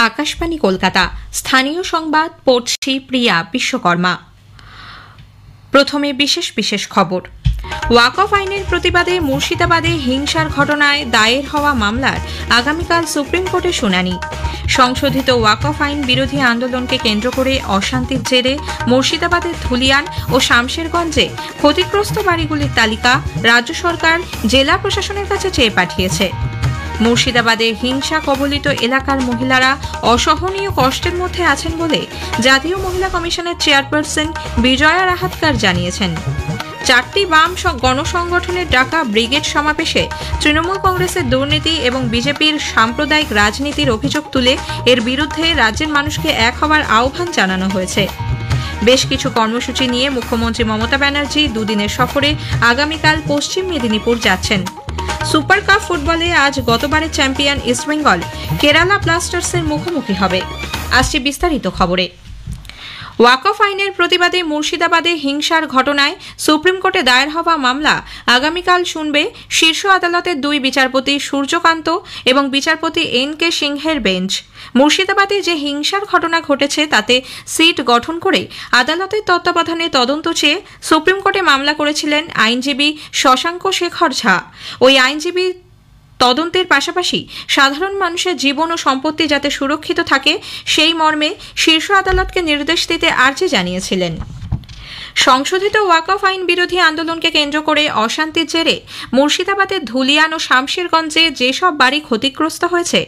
আকাশবাণী কলকাতা। স্থানীয় সংবাদ পড়ছি প্রিয়া বিশ্বকর্মা। প্রথমে বিশেষ বিশেষ খবর। ওয়াকফ আইনের প্রতিবাদে মুর্শিদাবাদে হিংসার ঘটনায় দায়ের হওয়া মামলার আগামীকাল সুপ্রিম কোর্টে শুনানি। সংশোধিত ওয়াকফ আইন বিরোধী আন্দোলনকে কেন্দ্র করে অশান্তির জেরে মুর্শিদাবাদের ধুলিয়ান ও শামশেরগঞ্জে ক্ষতিগ্রস্ত বাড়িগুলির তালিকা রাজ্য সরকার জেলা প্রশাসনের কাছে চেয়ে পাঠিয়েছে। মুর্শিদাবাদে হিংসা কবলিত এলাকার মহিলারা অসহনীয় কষ্টের মধ্যে আছেন বলে জাতীয় মহিলা কমিশনের চেয়ারপারসন বিজয়া রাহাতকার জানিয়েছেন। 4টি বাম গণসংগঠনের ডাকা ব্রিগেড সমাবেশে তৃণমূল কংগ্রেসের দুর্নীতি এবং বিজেপির সাম্প্রদায়িক রাজনীতির অভিযোগ তুলে এর বিরুদ্ধে রাজ্যের মানুষকে এক হওয়ার আহ্বান জানানো হয়েছে। বেশ কিছু কর্মসূচি নিয়ে মুখ্যমন্ত্রী মমতা ব্যানার্জি দুদিনের সফরে আগামীকাল পশ্চিম মেদিনীপুর যাচ্ছেন। সুপার কাপ ফুটবলে আজ গতবারের চ্যাম্পিয়ন ইস্টবেঙ্গল কেরালা ব্লাস্টার্সের মুখোমুখি হবে। আসছে বিস্তারিত খবরে। ওয়াকফ আইনের প্রতিবাদে মুর্শিদাবাদে হিংসার ঘটনায় সুপ্রিম কোর্টে দায়ের হওয়া মামলা আগামীকাল শুনবে শীর্ষ আদালতের 2 বিচারপতি সূর্যকান্ত এবং বিচারপতি এন.কে. সিংহের বেঞ্চ। মুর্শিদাবাদে যে হিংসার ঘটনা ঘটেছে তাতে সিট গঠন করে আদালতের তত্ত্বাবধানে তদন্ত চেয়ে সুপ্রিম কোর্টে মামলা করেছিলেন আইনজীবী শশাঙ্ক শেখর ঝা। ওই আইনজীবী তদন্তের পাশাপাশি সাধারণ মানুষের জীবন ও সম্পত্তি যাতে সুরক্ষিত থাকে সেই মর্মে শীর্ষ আদালতকে নির্দেশ দিতে আর্জি জানিয়েছিলেন। সংশোধিত ওয়াকফ আইন বিরোধী আন্দোলনকে কেন্দ্র করে অশান্তির জেরে মুর্শিদাবাদের ধুলিয়ান ও শামশেরগঞ্জে যেসব বাড়ি ক্ষতিগ্রস্ত হয়েছে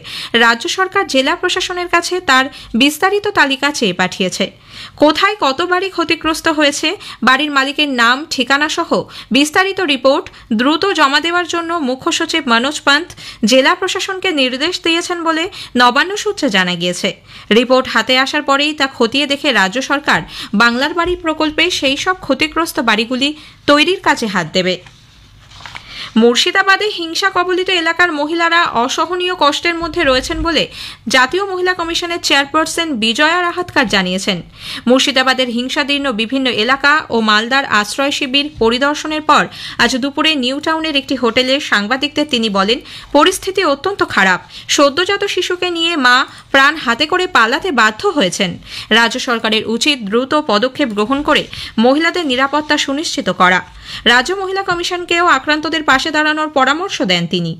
রাজ্য সরকার জেলা প্রশাসনের কাছে তার বিস্তারিত তালিকা চেয়ে পাঠিয়েছে। কোথায় কত বাড়ি ক্ষতিগ্রস্ত হয়েছে, বাড়ির মালিকের নাম, ঠিকানা সহ বিস্তারিত রিপোর্ট দ্রুত জমা দেওয়ার জন্য মুখ্য সচিব মনোজ পান্ত জেলা প্রশাসনকে নির্দেশ দিয়েছেন বলে নবান্ন সূত্রে জানা গিয়েছে। রিপোর্ট হাতে আসার পরেই তা খতিয়ে দেখে রাজ্য সরকার বাংলার বাড়ি প্রকল্পে সেই সব ক্ষতিগ্রস্ত বাড়িগুলি তৈরির কাজে হাত দেবে। মুর্শিদাবাদে হিংসা কবলিত এলাকার মহিলারা অসহনীয় কষ্টের মধ্যে রয়েছেন বলে জাতীয় মহিলা কমিশনের চেয়ারপারসন বিজয়া রাহাতকার জানিয়েছেন। মুর্শিদাবাদের হিংসাদীর্ণ বিভিন্ন এলাকা ও মালদার আশ্রয় শিবির পরিদর্শনের পর আজ দুপুরে নিউ টাউনের একটি হোটেলে সাংবাদিকদের তিনি বলেন, পরিস্থিতি অত্যন্ত খারাপ। সদ্যজাত শিশুকে নিয়ে মা প্রাণ হাতে করে পালাতে বাধ্য হয়েছেন। রাজ্য সরকারের উচিত দ্রুত পদক্ষেপ গ্রহণ করে মহিলাদের নিরাপত্তা সুনিশ্চিত করা। রাজ্য মহিলা কমিশনকেও আক্রান্তদের পাশে দাঁড়ানোর পরামর্শ দেন তিনি।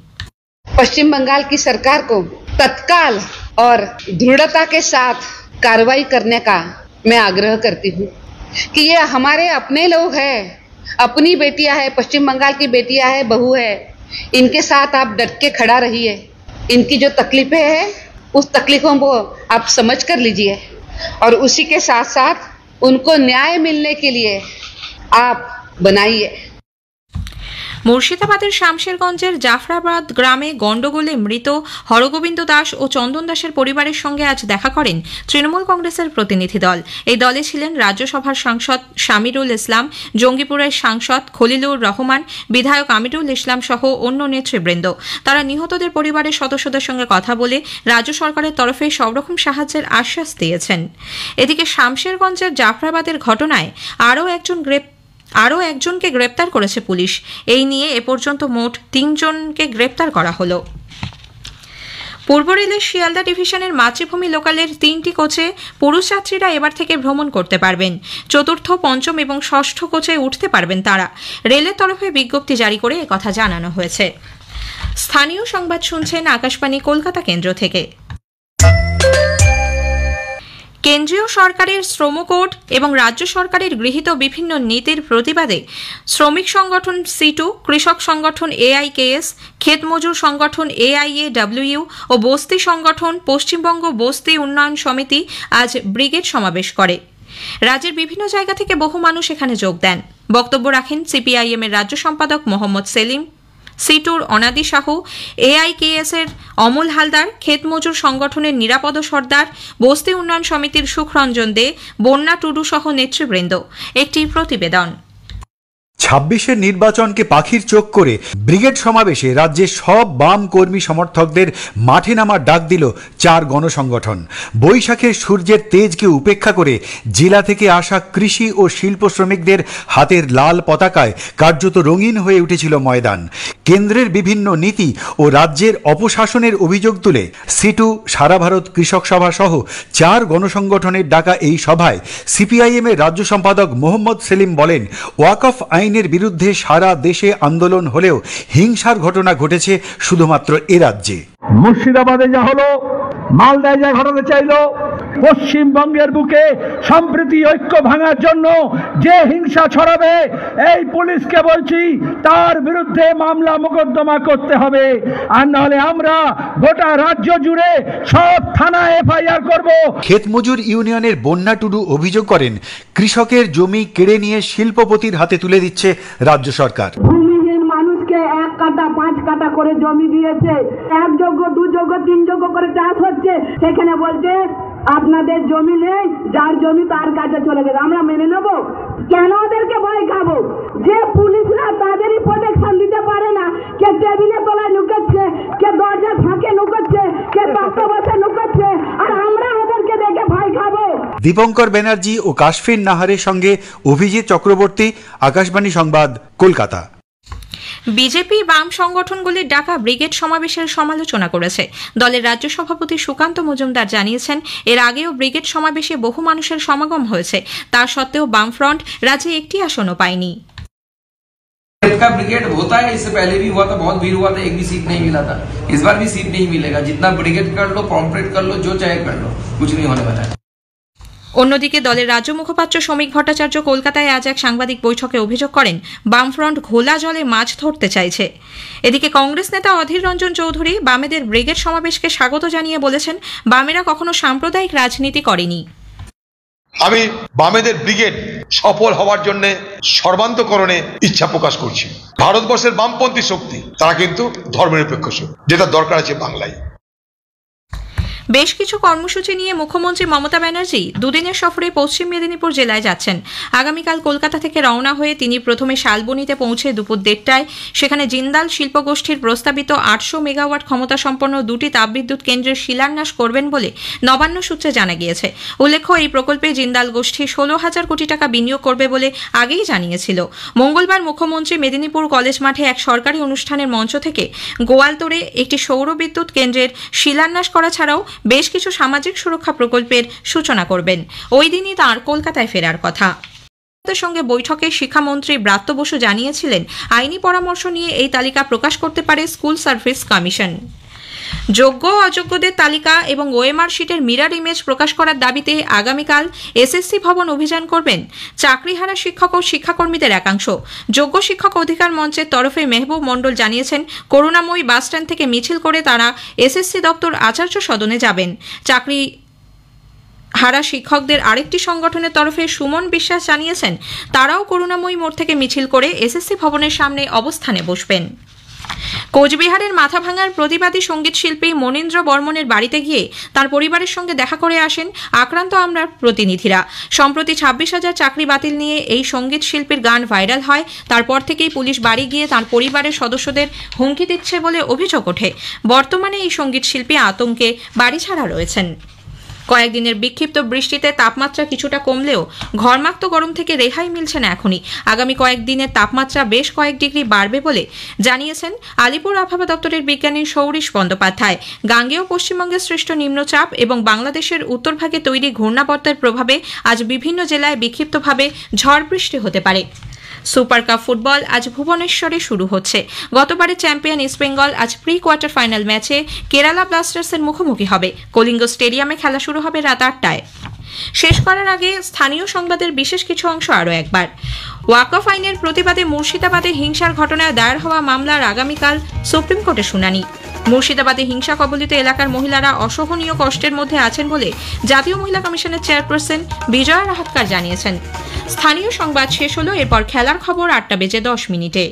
पश्चिम बंगाल की सरकार को तत्काल और दृढ़ता के साथ कार्रवाई करने का मैं आग्रह करती हूँ कि ये हमारे अपने लोग हैं, अपनी बेटियां हैं, पश्चिम बंगाल की बेटियां हैं, बहू है, इनके साथ आप डट के खड़ा रहिए। इनकी जो तकलीफें हैं उस तकलीफों को आप समझ कर लीजिए और उसी के साथ साथ उनको न्याय मिलने के लिए आप बनाइए। মুর্শিদাবাদের শামশেরগঞ্জের জাফরাবাদ গ্রামে গন্ডগোলে মৃত হরগোবিন্দ দাস ও চন্দন দাসের পরিবারের সঙ্গে আজ দেখা করেন তৃণমূল কংগ্রেসের প্রতিনিধি দল। এই দলে ছিলেন রাজ্যসভার সাংসদ শামিরুল ইসলাম, জঙ্গিপুরের সাংসদ খলিলুর রহমান, বিধায়ক আমিরুল ইসলাম সহ অন্য নেতৃবৃন্দ। তারা নিহতদের পরিবারের সদস্যদের সঙ্গে কথা বলে রাজ্য সরকারের তরফে সব রকম সাহায্যের আশ্বাস দিয়েছেন। এদিকে শামশেরগঞ্জের জাফরাবাদের ঘটনায় আরও একজনকে গ্রেপ্তার করেছে পুলিশ। এই নিয়ে এ পর্যন্ত মোট 3 জনকে গ্রেপ্তার করা হলো। পূর্ব রেলের শিয়ালদা ডিভিশনের মাতৃভূমি লোকালের 3টি কোচে পুরুষ যাত্রীরা এবার থেকে ভ্রমণ করতে পারবেন। 4র্থ, 5ম এবং 6ষ্ঠ কোচে উঠতে পারবেন তারা। রেলের তরফে বিজ্ঞপ্তি জারি করে একথা জানানো হয়েছে। স্থানীয় সংবাদ শুনছেন আকাশবাণী কলকাতা কেন্দ্র থেকে। কেন্দ্রীয় সরকারের শ্রম কোড এবং রাজ্য সরকারের গৃহীত বিভিন্ন নীতির প্রতিবাদে শ্রমিক সংগঠন সিটু, কৃষক সংগঠন এআইকেএস, ক্ষেত মজুর সংগঠন এআইএডব্লিউ ও বস্তি সংগঠন পশ্চিমবঙ্গ বস্তি উন্নয়ন সমিতি আজ ব্রিগেড সমাবেশ করে। রাজ্যের বিভিন্ন জায়গা থেকে বহু মানুষ এখানে যোগ দেন। বক্তব্য রাখেন সিপিআইএম এর রাজ্য সম্পাদক মোহাম্মদ সেলিম, সিটুর অনাদি সাহু, এআইকেএস এর অমল হালদার, ক্ষেত মজুর সংগঠনের নিরাপদ সর্দার, বস্তি উন্নয়ন সমিতির সুখরঞ্জন দে, বন্যা টুডু সহ নেতৃবৃন্দ। একটি প্রতিবেদন। 26-এর নির্বাচনকে পাখির চোখ করে ব্রিগেড সমাবেশে রাজ্যের সব বাম কর্মী সমর্থকদের মাঠে নামার ডাক দিল 4 গণসংগঠন। বৈশাখের সূর্যের তেজকে উপেক্ষা করে জেলা থেকে আসা কৃষি ও শিল্প শ্রমিকদের হাতের লাল পতাকায় কার্যত রঙিন হয়ে উঠেছিল ময়দান। কেন্দ্রের বিভিন্ন নীতি ও রাজ্যের অপশাসনের অভিযোগ তুলে সিটু, সারা ভারত কৃষক সভা সহ 4 গণসংগঠনের ডাকা এই সভায় সিপিআইএমের রাজ্য সম্পাদক মোহাম্মদ সেলিম বলেন, ওয়াকফ আইনের বিরুদ্ধে সারা দেশে আন্দোলন হলেও হিংসার ঘটনা ঘটেছে শুধুমাত্র এ রাজ্যে। মুর্শিদাবাদে যা হলো, মালদায় যা ঘটাতে চাইলো, পশ্চিমবঙ্গের বুকে সম্প্রীতি ঐক্য ভাঙার জন্য যে হিংসা ছড়াবে, এই পুলিশকে বলছি তার বিরুদ্ধে মামলা মোকদ্দমা করতে হবে, আর নাহলে আমরা গোটা রাজ্য জুড়ে সব থানায় এফআইআর করব। ক্ষেতমজুর ইউনিয়নের বন্যা টুডু অভিযোগ করেন, কৃষকের জমি কেড়ে নিয়ে শিল্পপতির হাতে তুলে দিচ্ছে রাজ্য সরকার। ভূমিহীন মানুষকে 1 কাঠা 5 কাঠা করে জমি দিয়েছে, 1 যোগ্য 2 যোগ্য 3 যোগ্য করে চাষ হচ্ছে, সেখানে বলছে আপনাদের জমি নেই, যার জমি তার কাছে চলে গেছে। আমরা মেনে নেব? কেন ওদেরকে ভয় খাবো? যে পুলিশরা তাদেরই প্রোটেকশন দিতে পারে না, কে টেবিলে তলায় লুকাচ্ছে, কে দরজার ফাঁকে লুকাচ্ছে, কে বাসে লুকাচ্ছে, আর আমরা ওদেরকে দেখে ভয় খাবো? দীপঙ্কর ব্যানার্জি ও কাশফির নাহারের সঙ্গে অভিজিৎ চক্রবর্তী, আকাশবাণী সংবাদ, কলকাতা। বিজেপি বাম সংগঠনগুলির ডাকা ব্রিগেড সমাবেশের সমালোচনা করেছে। দলের রাজ্য সভাপতি সুকান্ত মজুমদার জানিয়েছেন, এর আগেও ব্রিগেড সমাবেশে বহু মানুষের সমাগম হয়েছে, তা সত্ত্বেও বামফ্রন্ট রাজ্যে একটি আসনও পায়নি। का ब्रिगेड होता है, इससे पहले भी हुआ था, बहुत भीड़ हुआ था, एक भी सीट नहीं मिला था। इस बार भी सीट नहीं मिलेगा। जितना ब्रिगेड कर लो, पॉम्पलेट कर लो, जो चाहे कर लो, कुछ नहीं होने वाला है। অন্যদিকে দলের রাজ্য মুখপাত্র শ্রমিক ভট্টাচার্য কলকাতায় আজ এক সাংবাদিক বৈঠকে অভিযোগ করেন, বামফ্রন্ট ঘোলা জলে মাছ ধরতে চাইছে। এদিকে কংগ্রেস নেতা অধীর রঞ্জন চৌধুরী বামেদের ব্রিগেড সমাবেশকে স্বাগত জানিয়ে বলেছেন, বামেরা কখনো সাম্প্রদায়িক রাজনীতি করেনি। আমি বামেদের ব্রিগেড সফল হওয়ার জন্য সর্বান্তকরণে ইচ্ছা প্রকাশ করছি। ভারতবর্ষের বামপন্থী শক্তি তারা কিন্তু ধর্মনিরপেক্ষ শক্তি, যেটা দরকার আছে বাংলায়। বেশ কিছু কর্মসূচি নিয়ে মুখ্যমন্ত্রী মমতা ব্যানার্জি দুদিনের সফরে পশ্চিম মেদিনীপুর জেলায় যাচ্ছেন। আগামীকাল কলকাতা থেকে রওনা হয়ে তিনি প্রথমে শালবনীতে পৌঁছে দুপুর 1টায় সেখানে জিন্দাল শিল্পগোষ্ঠীর প্রস্তাবিত 800 মেগাওয়াট ক্ষমতা সম্পন্ন 2টি তাপবিদ্যুৎ কেন্দ্রের শিলান্যাস করবেন বলে নবান্ন সূত্রে জানা গিয়েছে। উল্লেখ্য, এই প্রকল্পে জিন্দাল গোষ্ঠী 16,000 কোটি টাকা বিনিয়োগ করবে বলে আগেই জানিয়েছিল। মঙ্গলবার মুখ্যমন্ত্রী মেদিনীপুর কলেজ মাঠে এক সরকারি অনুষ্ঠানের মঞ্চ থেকে গোয়ালতোড়ে একটি সৌর বিদ্যুৎ কেন্দ্রের শিলান্যাস করা ছাড়াও বেশ কিছু সামাজিক সুরক্ষা প্রকল্পের সূচনা করবেন। ওই দিনই তাঁর কলকাতায় ফেরার কথা। সঙ্গে বৈঠকে শিক্ষামন্ত্রী ব্রাত্য বসু জানিয়েছিলেন, আইনি পরামর্শ নিয়ে এই তালিকা প্রকাশ করতে পারে স্কুল সার্ভিস কমিশন। যোগ্য অযোগ্যদের তালিকা এবং ওএমআর শিটের মিরর ইমেজ প্রকাশ করার দাবিতে আগামীকাল এসএসসি ভবন অভিযান করবেন চাকরিহারা শিক্ষক ও শিক্ষাকর্মীদের একাংশ। যোগ্য শিক্ষক অধিকার মঞ্চের তরফে মেহবুব মণ্ডল জানিয়েছেন, করুণাময়ী বাসস্ট্যান্ড থেকে মিছিল করে তারা এসএসসি দপ্তর আচার্য সদনে যাবেন। চাকরি হারা শিক্ষকদের আরেকটি সংগঠনের তরফে সুমন বিশ্বাস জানিয়েছেন, তারাও করুণাময়ী মোড় থেকে মিছিল করে এসএসসি ভবনের সামনে অবস্থানে বসবেন। কোচবিহারের মাথাভাঙার প্রতিবাদী সঙ্গীত শিল্পী মনীন্দ্র বর্মনের বাড়িতে গিয়ে তার পরিবারের সঙ্গে দেখা করে আসেন আক্রান্ত আমলার প্রতিনিধিরা। সম্প্রতি 26,000 চাকরি বাতিল নিয়ে এই সঙ্গীত শিল্পীর গান ভাইরাল হয়। তারপর থেকেই পুলিশ বাড়ি গিয়ে তার পরিবারের সদস্যদের হুমকি দিচ্ছে বলে অভিযোগ ওঠে। বর্তমানে এই সঙ্গীত শিল্পী আতঙ্কে বাড়ি ছাড়া রয়েছেন। কয়েকদিনের বিক্ষিপ্ত বৃষ্টিতে তাপমাত্রা কিছুটা কমলেও ঘরমাক্ত গরম থেকে রেহাই মিলছে না এখনই। আগামী কয়েকদিনের তাপমাত্রা বেশ কয়েক ডিগ্রি বাড়বে বলে জানিয়েছেন আলিপুর আবহাওয়া দপ্তরের বিজ্ঞানী সৌরিশ বন্দ্যোপাধ্যায়। গাঙ্গেয় পশ্চিমবঙ্গের সৃষ্ট নিম্নচাপ এবং বাংলাদেশের উত্তরভাগে তৈরি ঘূর্ণাবর্তের প্রভাবে আজ বিভিন্ন জেলায় বিক্ষিপ্তভাবে ঝড় বৃষ্টি হতে পারে। সুপার কাপ ফুটবল আজ ভুবনেশ্বরে শুরু হচ্ছে। গতবারের চ্যাম্পিয়ন ইস্টবেঙ্গল আজ প্রি কোয়ার্টার ফাইনাল ম্যাচে কেরালা ব্লাস্টার্সের মুখোমুখি হবে। কলিঙ্গ স্টেডিয়ামে খেলা শুরু হবে রাত 8টায়। শেষ করার আগে স্থানীয় সংবাদের বিশেষ কিছু অংশ আরও একবার। ওয়াকফ আইনের প্রতিবাদে মুর্শিদাবাদে হিংসার ঘটনায় দায়ের হওয়া মামলার আগামীকাল সুপ্রিম কোর্টে শুনানি। মুর্শিদাবাদে হিংসা কবলিত এলাকার মহিলারা অসহনীয় কষ্টের মধ্যে আছেন বলে জাতীয় মহিলা কমিশনের চেয়ারপারসন বিজয়া রাহাতকার জানিয়েছেন। স্থানীয় সংবাদ শেষ হলো, এরপর খেলার খবর 8টা বেজে 10 মিনিটে।